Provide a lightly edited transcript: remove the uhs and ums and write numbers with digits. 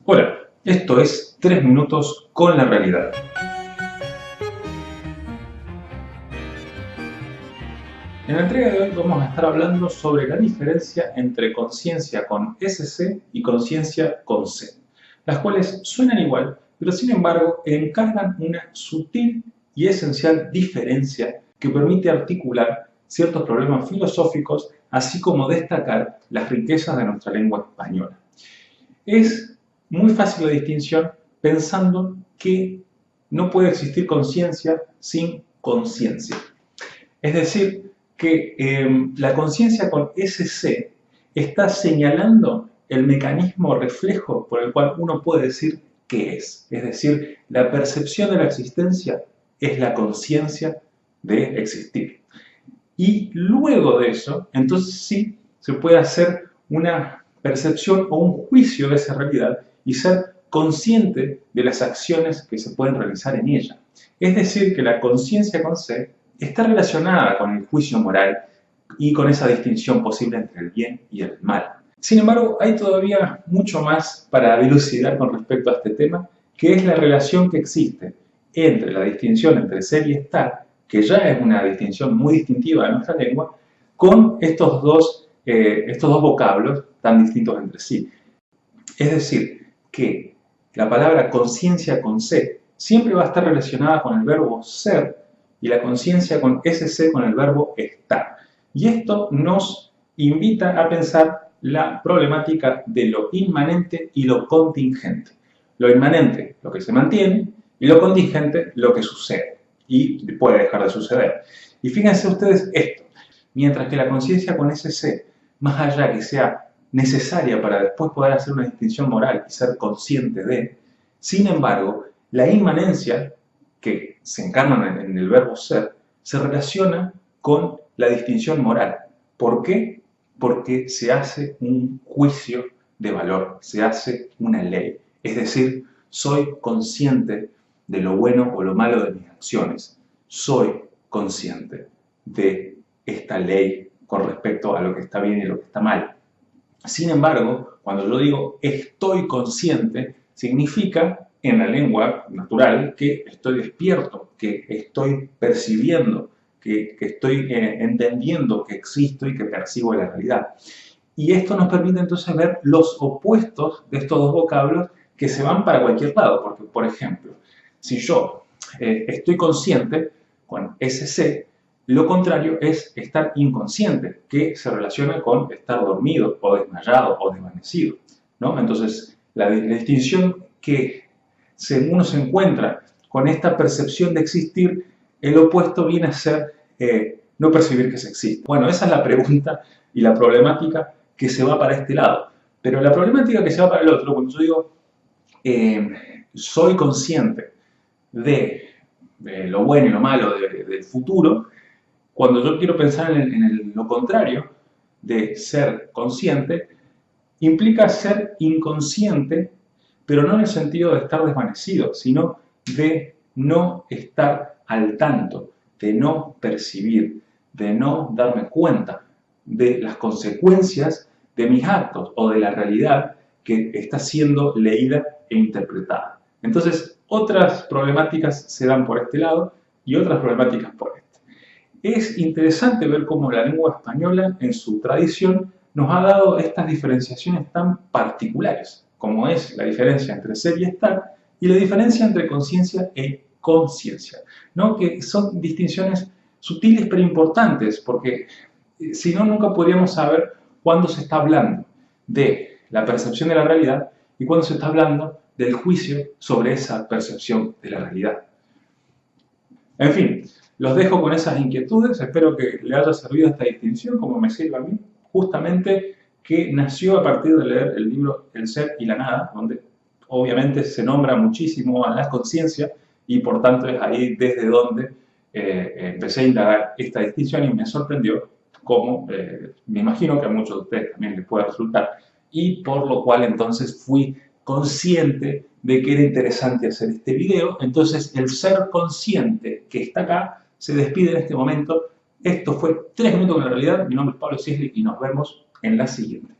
Hola, esto es 3 minutos con la realidad. En la entrega de hoy vamos a estar hablando sobre la diferencia entre conciencia con SC y conciencia con C, las cuales suenan igual, pero sin embargo encarnan una sutil y esencial diferencia que permite articular ciertos problemas filosóficos, así como destacar las riquezas de nuestra lengua española. Es muy fácil la distinción pensando que no puede existir conciencia sin conciencia. Es decir, que la conciencia con SC está señalando el mecanismo reflejo por el cual uno puede decir qué es. Es decir, la percepción de la existencia es la conciencia de existir. Y luego de eso, entonces sí se puede hacer una percepción o un juicio de esa realidad y ser consciente de las acciones que se pueden realizar en ella. Es decir, que la conciencia con C está relacionada con el juicio moral y con esa distinción posible entre el bien y el mal. Sin embargo, hay todavía mucho más para dilucidar con respecto a este tema, que es la relación que existe entre la distinción entre ser y estar, que ya es una distinción muy distintiva de nuestra lengua, con estos dos vocablos tan distintos entre sí. Es decir, que la palabra conciencia con C siempre va a estar relacionada con el verbo ser y la conciencia con SC con el verbo estar. Y esto nos invita a pensar la problemática de lo inmanente y lo contingente. Lo inmanente, lo que se mantiene, y lo contingente, lo que sucede y puede dejar de suceder. Y fíjense ustedes esto, mientras que la conciencia con SC, más allá que sea necesaria para después poder hacer una distinción moral y ser consciente de, sin embargo, la inmanencia que se encarna en el verbo ser se relaciona con la distinción moral. ¿Por qué? Porque se hace un juicio de valor, se hace una ley. Es decir, soy consciente de lo bueno o lo malo de mis acciones. Soy consciente de esta ley con respecto a lo que está bien y lo que está mal. Sin embargo, cuando yo digo estoy consciente, significa en la lengua natural que estoy despierto, que estoy percibiendo, que estoy entendiendo que existo y que percibo la realidad. Y esto nos permite entonces ver los opuestos de estos dos vocablos que se van para cualquier lado, porque, por ejemplo, si yo estoy consciente con SC, lo contrario es estar inconsciente, que se relaciona con estar dormido o desmayado o desvanecido, ¿no? Entonces, la distinción que uno se encuentra con esta percepción de existir, el opuesto viene a ser no percibir que se existe. Bueno, esa es la pregunta y la problemática que se va para este lado. Pero la problemática que se va para el otro, cuando yo digo soy consciente de lo bueno y lo malo del futuro, cuando yo quiero pensar en lo contrario de ser consciente, implica ser inconsciente, pero no en el sentido de estar desvanecido, sino de no estar al tanto, de no percibir, de no darme cuenta de las consecuencias de mis actos o de la realidad que está siendo leída e interpretada. Entonces, otras problemáticas se dan por este lado y otras problemáticas por este. Es interesante ver cómo la lengua española, en su tradición, nos ha dado estas diferenciaciones tan particulares, como es la diferencia entre ser y estar, y la diferencia entre conciencia e conciencia, ¿no? Que son distinciones sutiles pero importantes, porque si no, nunca podríamos saber cuándo se está hablando de la percepción de la realidad y cuándo se está hablando del juicio sobre esa percepción de la realidad. En fin, los dejo con esas inquietudes, espero que le haya servido esta distinción como me sirve a mí, justamente que nació a partir de leer el libro El ser y la nada, donde obviamente se nombra muchísimo a la conciencia y por tanto es ahí desde donde empecé a indagar esta distinción y me sorprendió como me imagino que a muchos de ustedes también les puede resultar, y por lo cual entonces fui consciente de que era interesante hacer este video. Entonces el ser consciente que está acá se despide en este momento. Esto fue 3 minutos con la realidad. Mi nombre es Pablo Cisli y nos vemos en la siguiente.